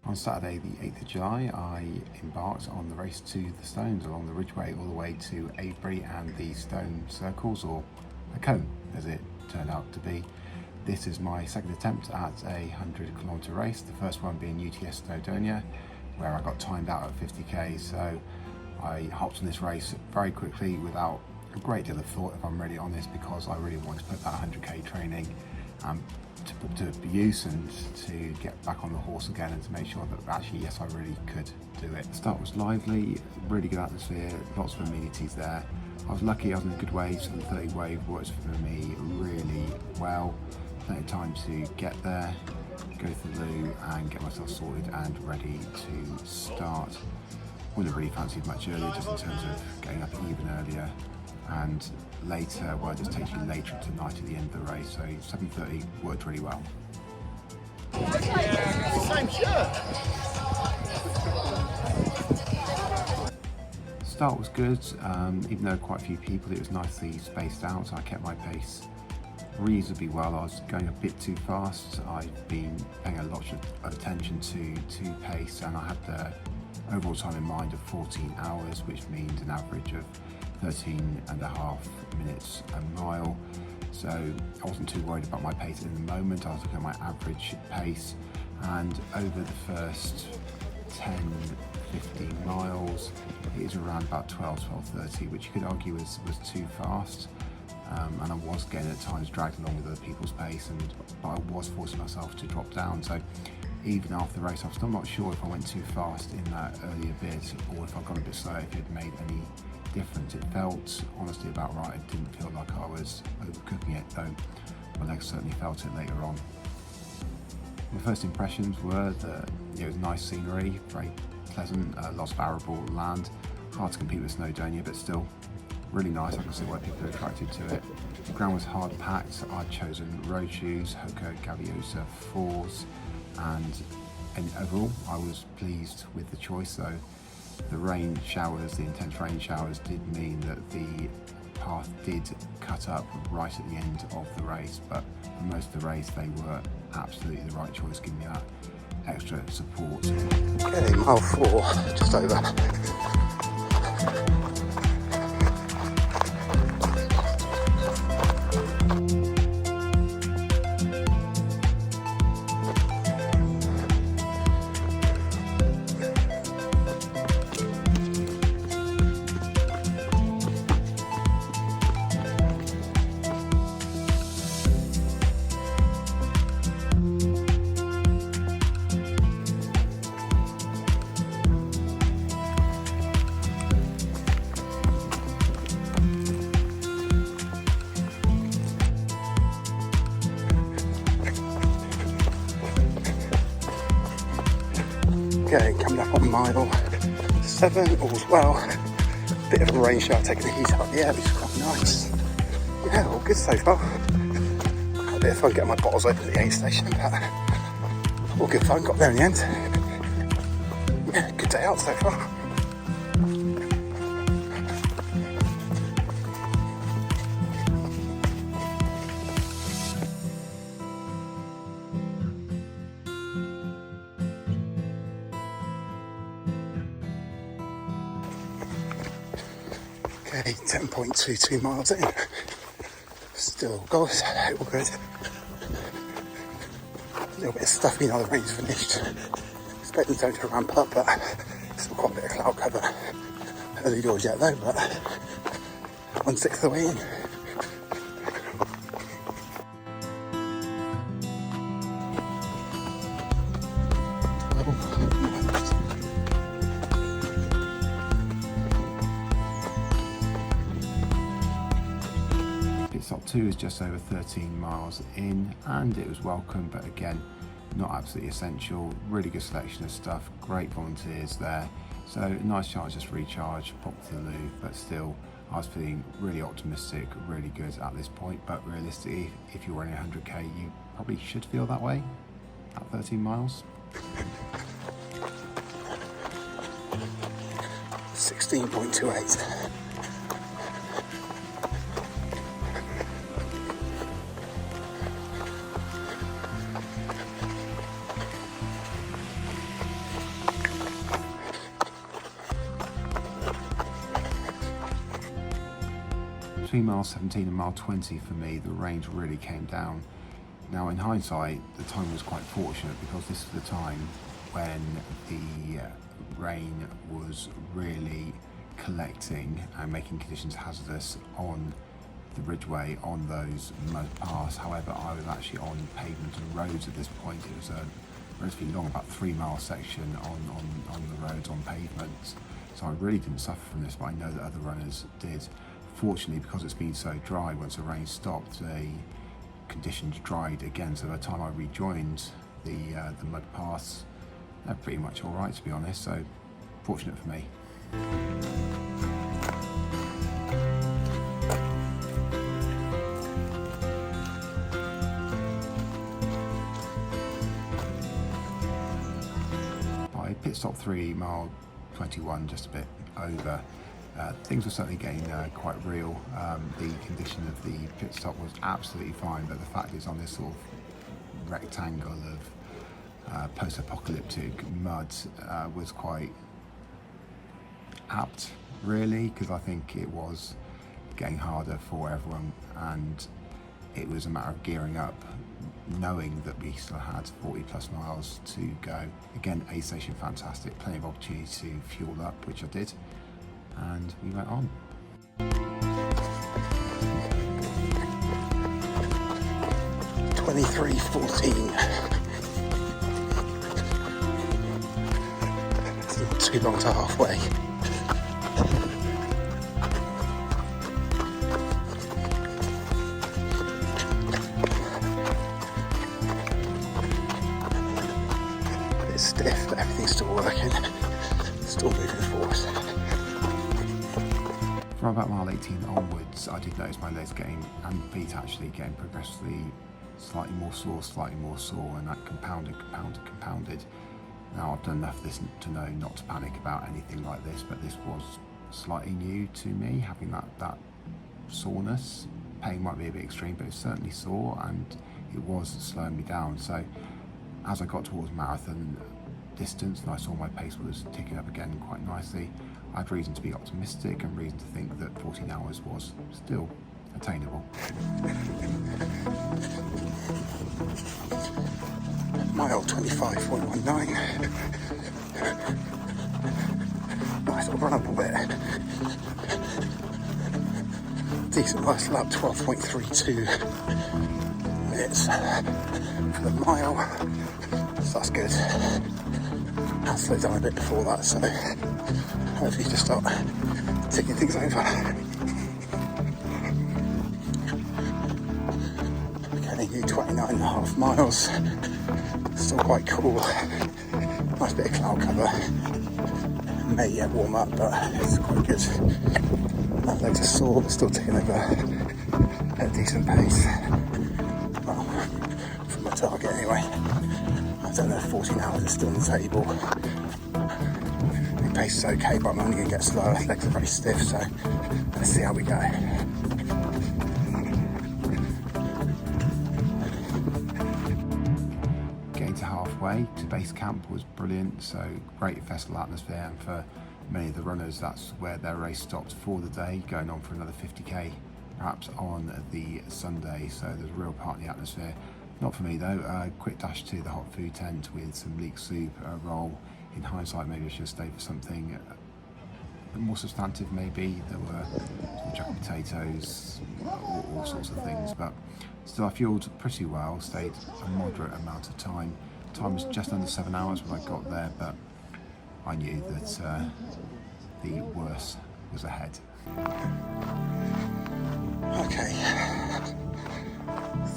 On Saturday the 8th of July, I embarked on the race to the Stones along the ridgeway all the way to Avebury and the Stone Circles, or a cone as it turned out to be. This is my second attempt at a 100-kilometre race, the first one being UTS Snowdonia, where I got timed out at 50k, so I hopped on this race very quickly without a great deal of thought, if I'm really honest, because I really wanted to put that 100k training to put to use and to get back on the horse again, and to make sure that actually, yes, I really could do it. The start was lively, really good atmosphere, lots of amenities there. I was lucky, I was in a good wave, so the 30 wave works for me really well. Plenty of time to get there, go to the loo and get myself sorted and ready to start. Wouldn't have really fancied much earlier, just in terms of getting up even earlier, and later, well, it just takes you later into the night at the end of the race, so 7:30 worked really well. Same shirt. Start was good, even though quite a few people, it was nicely spaced out, so I kept my pace reasonably well. I was going a bit too fast. I've been paying a lot of attention to pace, and I had the overall time in mind of 14 hours, which means an average of 13.5 minutes a mile. So I wasn't too worried about my pace in the moment. I was looking at my average pace, and over the first 10-15 miles it was around about 12:30, which you could argue was too fast, and I was getting at times dragged along with other people's pace, but I was forcing myself to drop down. So even after the race, I'm still not sure if I went too fast in that earlier bit, or if I got a bit slow, if it made any difference. It felt honestly about right. It didn't feel like I was overcooking it, though my legs certainly felt it later on. My first impressions were that it was nice scenery, very pleasant, lots of arable land, hard to compete with Snowdonia, but still really nice. I can see why people are attracted to it. The ground was hard packed. I'd chosen road shoes, Hoka Gaviosa 4s, and overall I was pleased with the choice, though. The rain showers, the intense rain showers, did mean that the path did cut up right at the end of the race, but for most of the race they were absolutely the right choice, giving me that extra support. Okay, mile 4, just over. Okay, coming up on mile 7, all's well. Bit of a rain shower taking the heat out of the air, which is quite nice. Yeah, all good so far. Had a bit of fun getting my bottles open at the aid station, but all good fun, got there in the end. Yeah, good day out so far. Okay, 10.22 miles in. Still all good, all good. A little bit of stuffy now the rain's finished. Expecting them to ramp up, but still quite a bit of cloud cover. Early doors yet though, but 1/6 of the way in. Stop 2 is just over 13 miles in, and it was welcome, but again, not absolutely essential. Really good selection of stuff, great volunteers there, so nice chance just to recharge, pop to the loo, but still I was feeling really optimistic, really good at this point. But realistically, if you're running 100k, you probably should feel that way at 13 miles. 16.28. between mile 17 and mile 20 for me, the range really came down. Now in hindsight, the time was quite fortunate because this was the time when the rain was really collecting and making conditions hazardous on the ridgeway, on those mud paths. However, I was actually on pavement and roads at this point. It was a relatively long, about 3 mile section on the roads, on pavements. So I really didn't suffer from this, but I know that other runners did. Fortunately, because it's been so dry, once the rain stopped, the conditions dried again. So by the time I rejoined the mud paths, they're pretty much all right, to be honest. So fortunate for me. By pit stop 3, mile 21, just a bit over, things were certainly getting quite real. The condition of the pit stop was absolutely fine, but the fact is on this sort of rectangle of post-apocalyptic mud was quite apt, really, because I think it was getting harder for everyone, and it was a matter of gearing up, knowing that we still had 40 plus miles to go. Again, aid station fantastic, plenty of opportunity to fuel up, which I did, and we went on. It's not too long to halfway. It's stiff, but everything's still working, still moving forward. From about mile 18 onwards, I did notice my legs getting, and feet actually, getting progressively slightly more sore, and that compounded. Now I've done enough of this to know not to panic about anything like this, but this was slightly new to me, having that soreness. Pain might be a bit extreme, but it's certainly sore, and it was slowing me down. So as I got towards marathon distance and I saw my pace was ticking up again quite nicely, I had reason to be optimistic and reason to think that 14 hours was still attainable. Mile 25.19. Nice little run up a bit. Decent last lap, 12.32 minutes for the mile. So that's good. I slowed down a bit before that, so hopefully just start ticking things over. Getting you 29.5 miles. Still quite cool. Nice bit of cloud cover. May yet warm up, but it's quite good. My legs are sore, but still ticking over at a decent pace. Well, from my target anyway. I don't know if 14 hours is still on the table. The pace is okay, but I'm only going to get slower. Legs are very stiff, so let's see how we go. Getting to halfway to base camp was brilliant, so great festival atmosphere, and for many of the runners that's where their race stopped for the day, going on for another 50k perhaps on the Sunday, so there's a real party atmosphere. Not for me though. Quick dash to the hot food tent with some leek soup, a roll. In hindsight, maybe I should have stayed for something more substantive maybe. There were some jacket potatoes, all sorts of things, but still I fueled pretty well, stayed a moderate amount of time. Time was just under 7 hours when I got there, but I knew that the worst was ahead. Okay,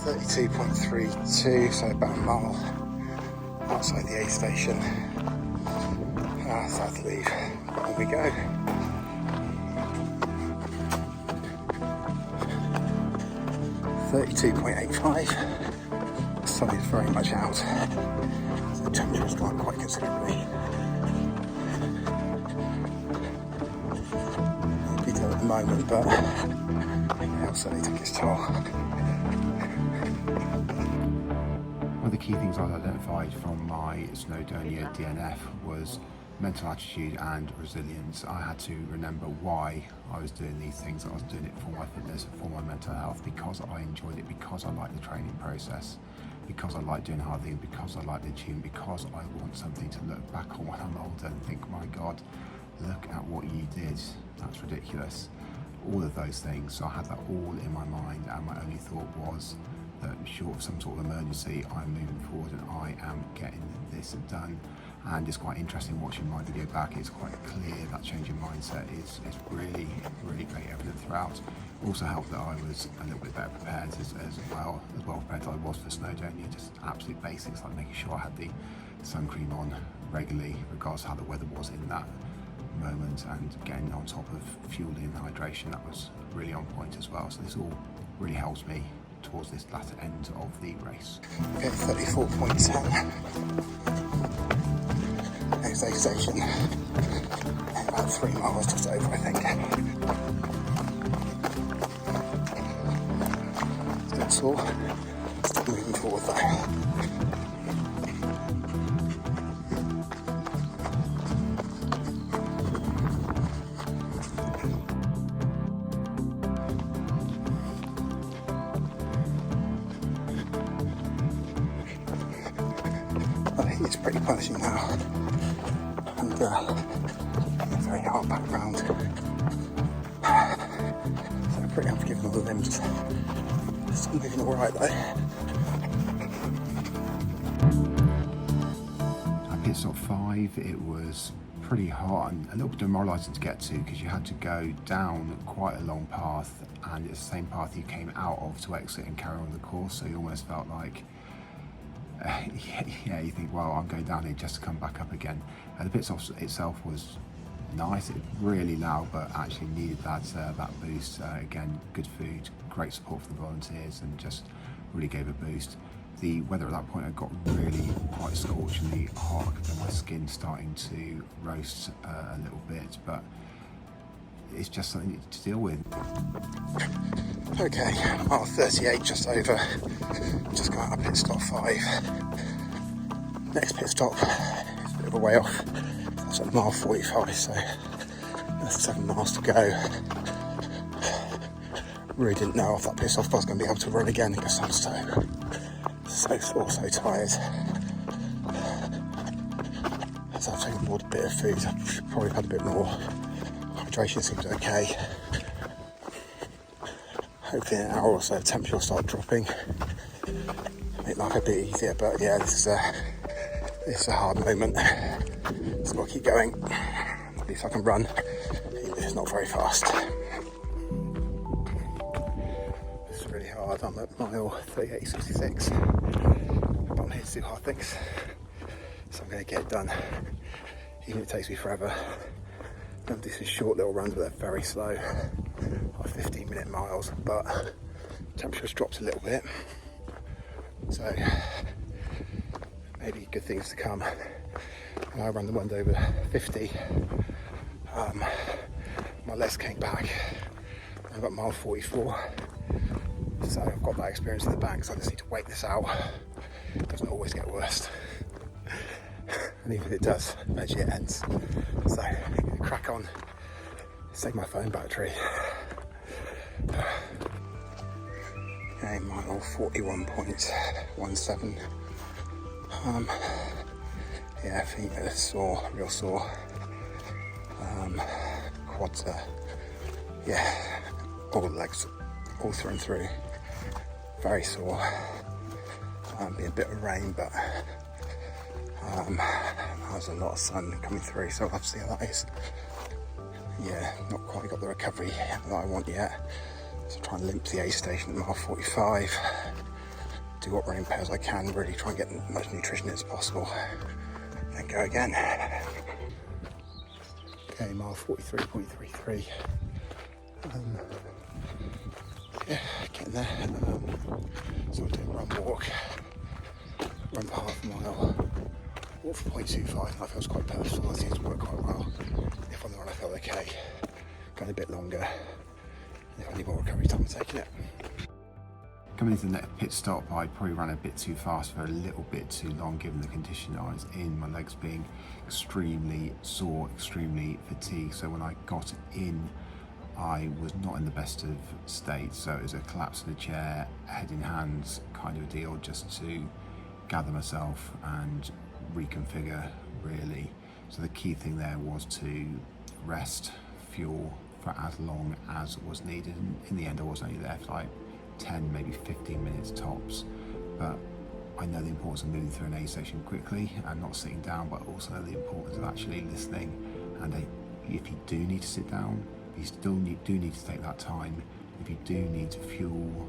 32.32, so about a mile outside the aid station. South leave, but on we go. .85. The sun is very much out, so the temperature has gone quite considerably. Detail at the moment, but it'll certainly take its toll. One of the key things I identified from my Snowdonia DNF was mental attitude and resilience. I had to remember why I was doing these things. I was doing it for my fitness, for my mental health, because I enjoyed it, because I liked the training process, because I like doing hard things, because I like the gym, because I want something to look back on when I'm older and think, my God, look at what you did. That's ridiculous. All of those things. So I had that all in my mind, and my only thought was that short of some sort of emergency, I'm moving forward and I am getting this done. And it's quite interesting watching my video back. It's quite clear that change in mindset is really, really great evident throughout. Also helped that I was a little bit better prepared as well prepared as I was for Snowdonia. Just absolute basics like making sure I had the sun cream on regularly, regardless of how the weather was in that moment, and getting on top of fueling and hydration. That was really on point as well. So this all really helps me towards this latter end of the race. Okay, 34.10. Next station. About 3 miles just over, I think. That's all. Still moving forward though. It's pretty punishing now, and very hard background, so pretty unforgiving on the limbs. Still moving alright though. At pit stop 5, it was pretty hard and a little bit demoralising to get to, because you had to go down quite a long path, and it's the same path you came out of to exit and carry on the course, so you almost felt like yeah, you think, well, I'm going down here just to come back up again. The pit stop itself was nice. It was really loud, but actually needed that boost. Again, good food, great support for the volunteers, and just really gave a boost. The weather at that point had got really quite scorchingly hot, and my skin starting to roast a little bit, but it's just something to deal with. Okay, mile 38 just over. Just got out of pit stop 5. Next pit stop is a bit of a way off. That's at mile 45, so there's 7 miles to go. Really didn't know if that pit stop I was going to be able to run again, because I'm so sore, so tired. So I've taken aboard a bit of food. I should probably have had a bit more. Hydration seems okay. Hopefully in an hour or so, temperature will start dropping. Make life a bit easier, but yeah, this is a hard moment. Just got to keep going. At least I can run, even if it's not very fast. It's really hard. I'm at mile 38.66. But I'm here to do hard things, so I'm going to get it done, even if it takes me forever. And this is short little runs, but they're very slow, like 15-minute miles, but temperature's dropped a little bit, so maybe good things to come. And I ran the one over 50, my legs came back, I'm at mile 44, so I've got that experience in the bank, so I just need to wait this out. It doesn't always get worse. And even if it does, eventually it ends. So, crack on, save my phone battery. Okay, mile 41.17. Yeah, feet are sore, real sore. Quads are, yeah, all the legs, all through and through. Very sore. Been a bit of rain, but there's a lot of sun coming through, so I'll have to see how that is. Yeah, not quite got the recovery that I want yet, so try and limp to the aid station at mile 45, do what running pairs I can, really try and get as much nutrition as possible, then go again. Okay, mile 43.33. Yeah, getting there. So we're doing run walk for half a mile. Walk for 0.25, and that feels quite personal. It seems to work quite well. If on the run I feel okay, going a bit longer. If I need more recovery time, I'm taking it. Coming into the next pit stop, I probably ran a bit too fast for a little bit too long given the condition I was in, my legs being extremely sore, extremely fatigued. So when I got in, I was not in the best of states. So it was a collapse in a chair, head in hands kind of a deal, just to gather myself and reconfigure really. So the key thing there was to rest, fuel for as long as was needed. And in the end, I was only there for like 10, maybe 15 minutes tops, but I know the importance of moving through an aid station quickly and not sitting down, but also the importance of actually listening. And if you do need to sit down, you still do need to take that time. If you do need to fuel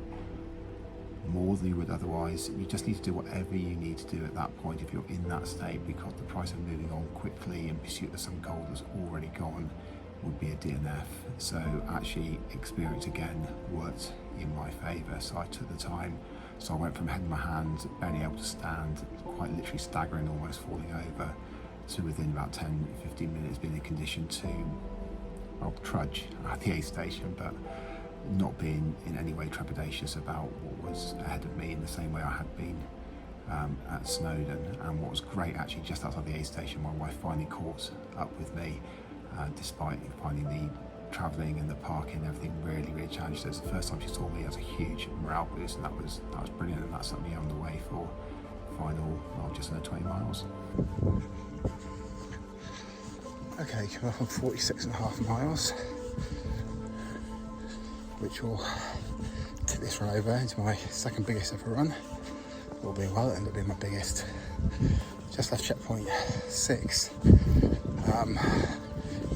more than you would otherwise, you just need to do whatever you need to do at that point if you're in that state, because the price of moving on quickly in pursuit of some goal that's already gone would be a DNF. So actually experience again worked in my favour, so I took the time. So I went from head in my hands, barely able to stand, quite literally staggering, almost falling over, to within about 10-15 minutes being in a condition to, well, trudge at the aid station, but not being in any way trepidatious about what was ahead of me in the same way I had been at Snowdon. And what was great, actually, just outside the aid station, my wife finally caught up with me, despite finding the travelling and the parking and everything really challenged us. The first time she saw me as a huge morale boost, and that was brilliant, and that set me on the way for final, well, just under 20 miles. Okay, come up on 46.5 miles, which will tip this run over into my second biggest ever run. All being well, it'll end up being my biggest. Just left checkpoint 6.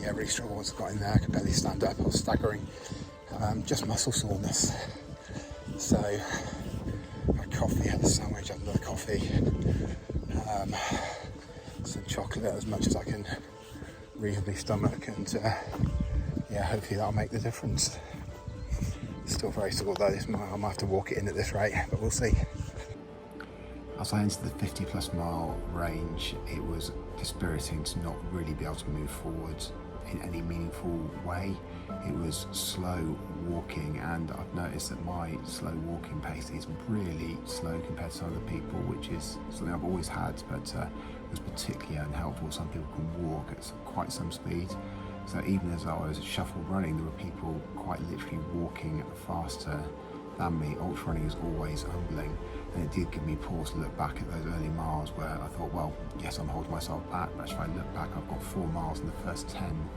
Yeah, really struggled once I got in there. I could barely stand up. I was staggering. Just muscle soreness. So, my coffee, had a sandwich, had another coffee. Some chocolate, as much as I can reasonably stomach, and yeah, hopefully that'll make the difference. Still very sore though. I might have to walk it in at this rate, but we'll see. As I entered the 50+ mile range, it was dispiriting to not really be able to move forward in any meaningful way. It was slow walking, and I've noticed that my slow walking pace is really slow compared to other people, which is something I've always had, but was particularly unhelpful. Some people can walk at quite some speed, so even as I was shuffle running, there were people quite literally walking faster than me. Ultra running is always humbling, and it did give me pause to look back at those early miles where I thought, well, yes, I'm holding myself back, but if I look back, I've got 4 miles in the first 10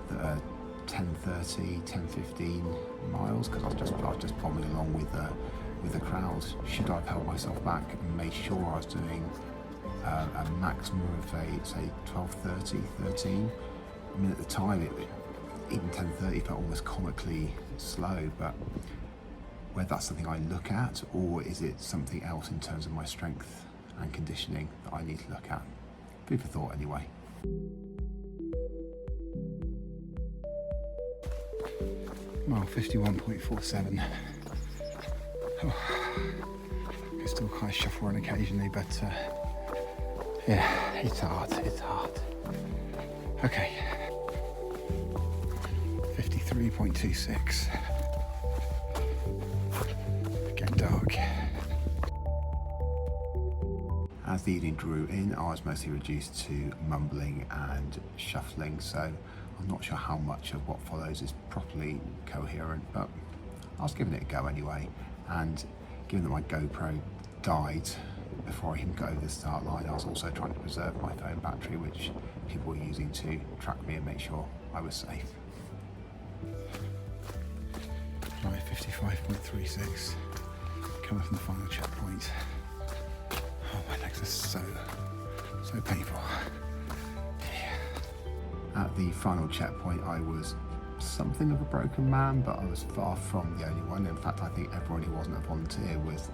that are 10:30, 10:15 miles, because I was just bombing along with the crowd. Should I have held myself back and made sure I was doing a maximum of say 12:30, 13? I mean, at the time, even 10:30 felt almost comically slow, but whether that's something I look at, or is it something else in terms of my strength and conditioning that I need to look at? Food for thought anyway. Mile 51.47. Oh, I still kind of shuffle around occasionally, but yeah, it's hard. Okay. 53.26. Getting dark. As the evening drew in, I was mostly reduced to mumbling and shuffling, so I'm not sure how much of what follows is properly coherent, but I was giving it a go anyway. And given that my GoPro died before I even got over the start line, I was also trying to preserve my phone battery, which people were using to track me and make sure I was safe. Right, 55.36. Coming from the final checkpoint. Oh, my legs are so painful. Yeah. At the final checkpoint, I was something of a broken man, but I was far from the only one. In fact, I think everyone who wasn't a volunteer was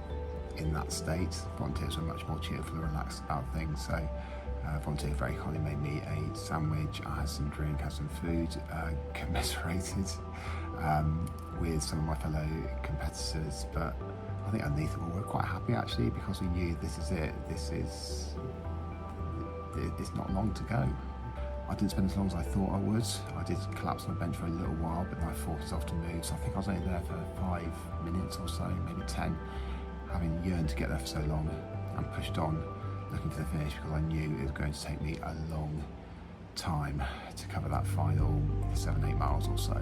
in that state. Volunteers were much more cheerful and relaxed about things, so volunteer very kindly made me a sandwich. I had some drink, had some food, commiserated with some of my fellow competitors, but I think underneath it all, we're quite happy actually, because we knew this is it. It's not long to go. I didn't spend as long as I thought I would. I did collapse on the bench for a little while, but then I forced myself to move. So I think I was only there for 5 minutes or so, maybe 10, having yearned to get there for so long, and pushed on, looking for the finish, because I knew it was going to take me a long time to cover that final 7-8 miles or so.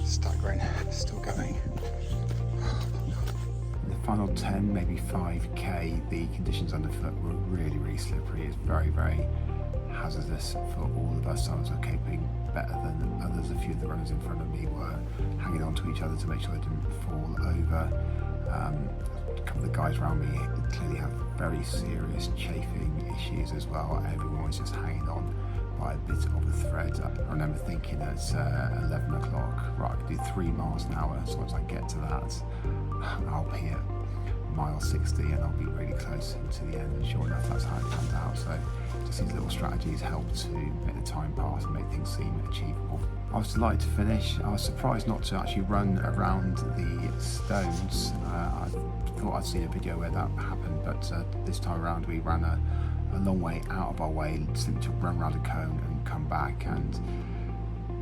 Staggering, still going. The final 10, maybe 5k, the conditions underfoot were really slippery. It's very hazardous for all of us. I was coping better than others. A few of the runners in front of me were hanging on to each other to make sure they didn't fall over. A couple of the guys around me clearly have very serious chafing issues as well. Everyone was just hanging on by a bit of the thread. I remember thinking at 11 o'clock, right, I could do 3 miles an hour, so once I get to that, I'll be at mile 60 and I'll be really close to the end, and sure enough that's how it panned out. So just these little strategies help to make the time pass and make things seem achievable. I was delighted to finish. I was surprised not to actually run around the stones. I thought I'd seen a video where that happened, but this time around we ran a long way out of our way, simply to run around a cone and come back, and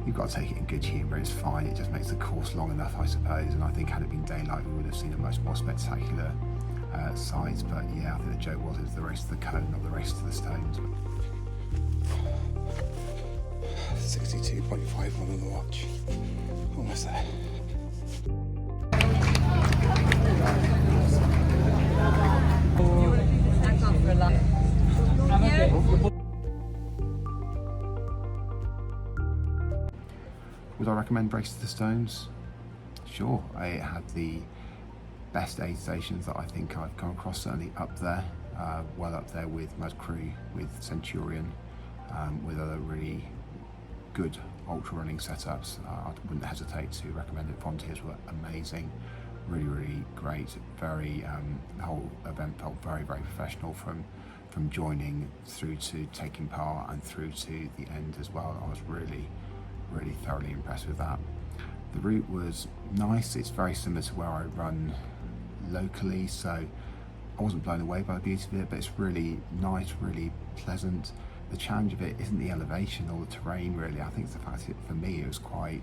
you've got to take it in good humour. It's fine, it just makes the course long enough, I suppose, and I think had it been daylight we would have seen a much more spectacular sights. But yeah, I think the joke was it was the race to the cone, not the race to the stones. 62.5 on the watch, almost there. Would I recommend Race to the Stones? Sure. It had the best aid stations that I think I've come across, certainly up there, well up there with Mud Crew, with Centurion, with other really good ultra running setups. I wouldn't hesitate to recommend it. Volunteers were amazing, really great. The whole event felt very professional, from joining through to taking part and through to the end as well. I was really thoroughly impressed with that. The route was nice. It's very similar to where I run locally, so I wasn't blown away by the beauty of it, but it's really nice, really pleasant. The challenge of it isn't the elevation or the terrain really. I think it's the fact that for me it was quite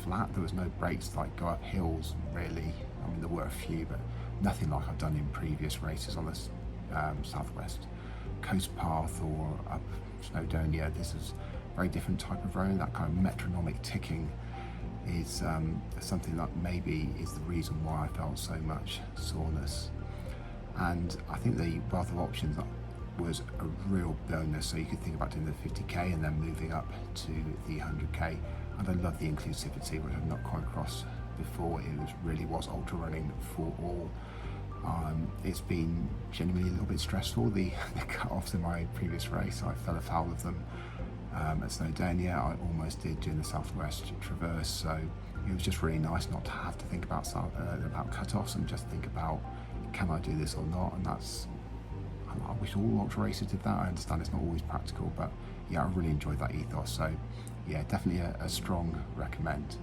flat. There was no breaks to like go up hills really. I mean, there were a few, but nothing like I've done in previous races on this southwest coast path or up Snowdonia. This is a very different type of road. That kind of metronomic ticking is something that maybe is the reason why I felt so much soreness. And I think the wealth of options was a real bonus. So you could think about doing the 50k and then moving up to the 100k. And I love the inclusivity, which I've not quite crossed before. It really was ultra running for all. It's been genuinely a little bit stressful, the cut-offs in my previous race. I fell afoul of them at Snowdonia. I almost did during the Southwest Traverse, so it was just really nice not to have to think about cut-offs and just think about, can I do this or not? And I wish all ultra racers did that. I understand it's not always practical, but yeah, I really enjoyed that ethos. So yeah, definitely a strong recommend.